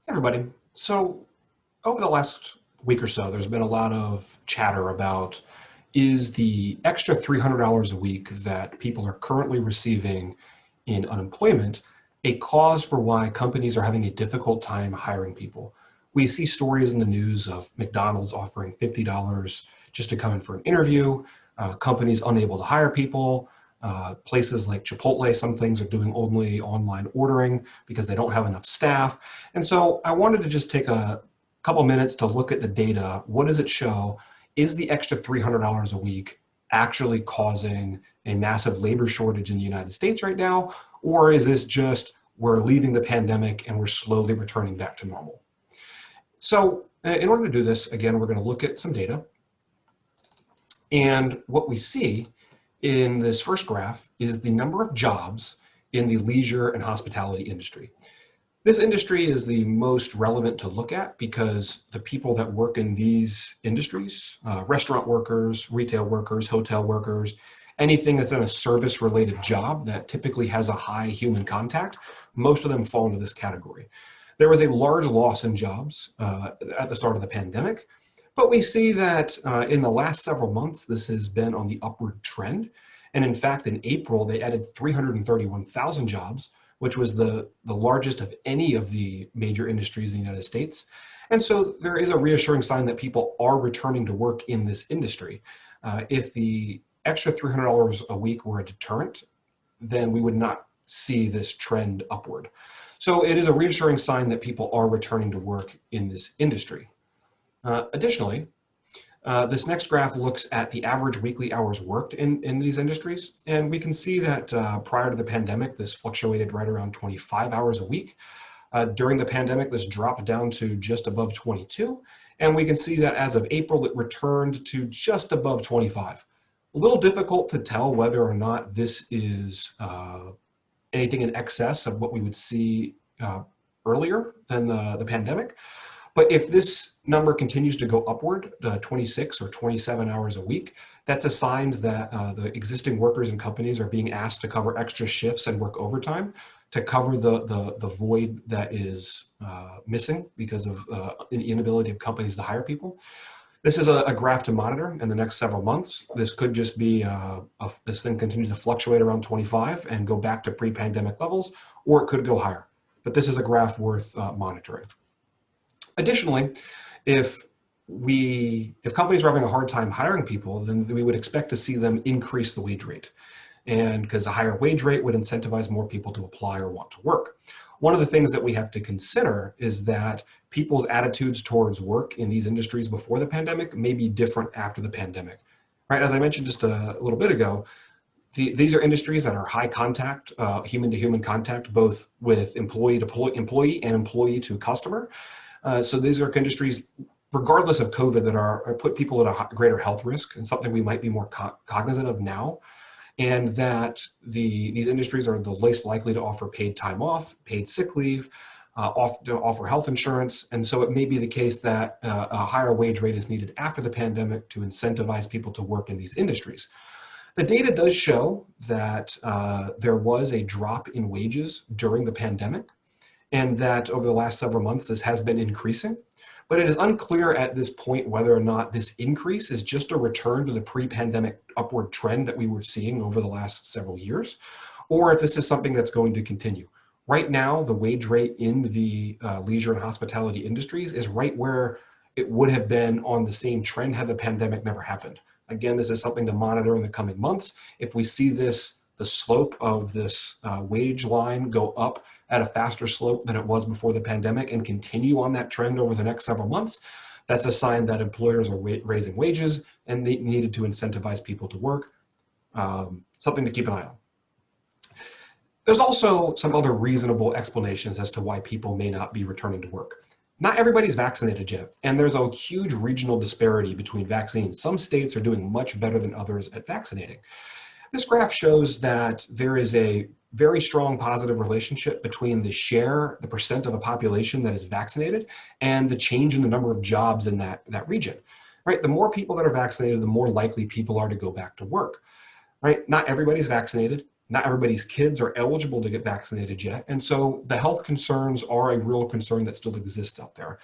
Everybody. So over the last week or so, there's been a lot of chatter about is the extra $300 a week that people are currently receiving in unemployment a cause for why companies are having a difficult time hiring people. We see stories in the news of McDonald's offering $50 just to come in for an interview, companies unable to hire people, places like Chipotle, some things are doing only online ordering because they don't have enough staff. And so I wanted to just take a couple minutes to look at the data. What does it show? Is the extra $300 a week actually causing a massive labor shortage in the United States right now? Or is this just we're leaving the pandemic and we're slowly returning back to normal? So in order to do this, again, we're going to look at some data. And what we see in this first graph is the number of jobs in the leisure and hospitality industry. This industry is the most relevant to look at because the people that work in these industries, restaurant workers, retail workers, hotel workers, anything that's in a service-related job that typically has a high human contact, most of them fall into this category. There was a large loss in jobs at the start of the pandemic, but we see that in the last several months, this has been on the upward trend. And in fact, in April, they added 331,000 jobs, which was the largest of any of the major industries in the United States. And so there is a reassuring sign that people are returning to work in this industry. If the extra $300 a week were a deterrent, then we would not see this trend upward. So it is a reassuring sign that people are returning to work in this industry. Additionally, this next graph looks at the average weekly hours worked in these industries. And we can see that prior to the pandemic, this fluctuated right around 25 hours a week. During the pandemic, this dropped down to just above 22. And we can see that as of April, it returned to just above 25. A little difficult to tell whether or not this is anything in excess of what we would see earlier than the pandemic. But if this number continues to go upward, 26 or 27 hours a week, that's a sign that the existing workers and companies are being asked to cover extra shifts and work overtime to cover the void that is missing because of the inability of companies to hire people. This is a graph to monitor in the next several months. This could just be this thing continues to fluctuate around 25 and go back to pre-pandemic levels, or it could go higher. But this is a graph worth monitoring. Additionally, if companies are having a hard time hiring people, then we would expect to see them increase the wage rate. And because a higher wage rate would incentivize more people to apply or want to work. One of the things that we have to consider is that people's attitudes towards work in these industries before the pandemic may be different after the pandemic. Right? As I mentioned just a little bit ago, these are industries that are high contact, human-to-human contact, both with employee to employee and employee to customer. So these are industries, regardless of COVID, that are put people at a greater health risk, and something we might be more cognizant of now. And that these industries are the least likely to offer paid time off, paid sick leave, offer health insurance. And so it may be the case that a higher wage rate is needed after the pandemic to incentivize people to work in these industries. The data does show that there was a drop in wages during the pandemic, and that over the last several months, this has been increasing. But it is unclear at this point whether or not this increase is just a return to the pre-pandemic upward trend that we were seeing over the last several years, or if this is something that's going to continue. Right now, the wage rate in the leisure and hospitality industries is right where it would have been on the same trend had the pandemic never happened. Again, this is something to monitor in the coming months. If we see the slope of this wage line go up at a faster slope than it was before the pandemic and continue on that trend over the next several months, that's a sign that employers are raising wages and they needed to incentivize people to work. Something to keep an eye on. There's also some other reasonable explanations as to why people may not be returning to work. Not everybody's vaccinated yet, and there's a huge regional disparity between vaccines. Some states are doing much better than others at vaccinating. This graph shows that there is a very strong positive relationship between the percent of a population that is vaccinated, and the change in the number of jobs in that region. Right? The more people that are vaccinated, the more likely people are to go back to work. Right? Not everybody's vaccinated. Not everybody's kids are eligible to get vaccinated yet. And so the health concerns are a real concern that still exists out there.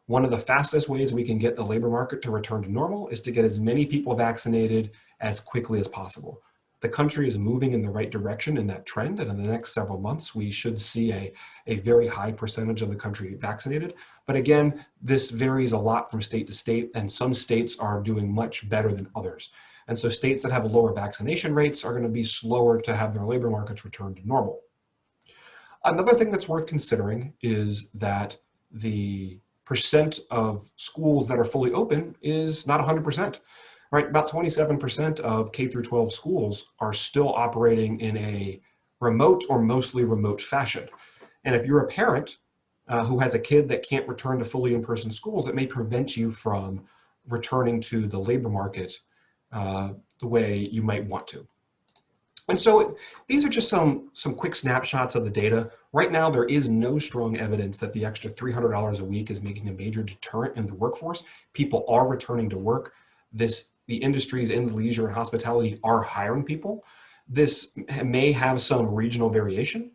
One of the fastest ways we can get the labor market to return to normal is to get as many people vaccinated as quickly as possible. The country is moving in the right direction in that trend, and in the next several months, we should see a very high percentage of the country vaccinated. But again, this varies a lot from state to state, and some states are doing much better than others. And so states that have lower vaccination rates are going to be slower to have their labor markets return to normal. Another thing that's worth considering is that the percent of schools that are fully open is not 100%, right? About 27% of K through 12 schools are still operating in a remote or mostly remote fashion. And if you're a parent who has a kid that can't return to fully in-person schools, it may prevent you from returning to the labor market the way you might want to. And so these are just some quick snapshots of the data. Right now, there is no strong evidence that the extra $300 a week is making a major deterrent in the workforce. People are returning to work. The industries in leisure and hospitality are hiring people. This may have some regional variation,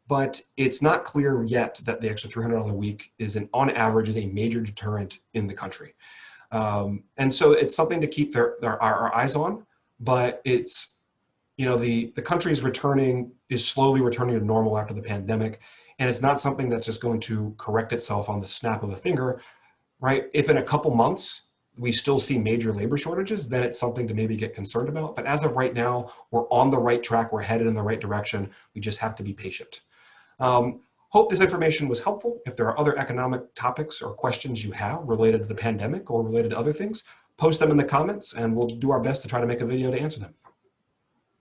but it's not clear yet that the extra $300 a week on average is a major deterrent in the country. And so it's something to keep our eyes on, but it's, the country is slowly returning to normal after the pandemic, and it's not something that's just going to correct itself on the snap of a finger, right? If in a couple months we still see major labor shortages, then it's something to maybe get concerned about. But as of right now, we're on the right track, we're headed in the right direction. We just have to be patient. Hope this information was helpful. If there are other economic topics or questions you have related to the pandemic or related to other things, post them in the comments and we'll do our best to try to make a video to answer them.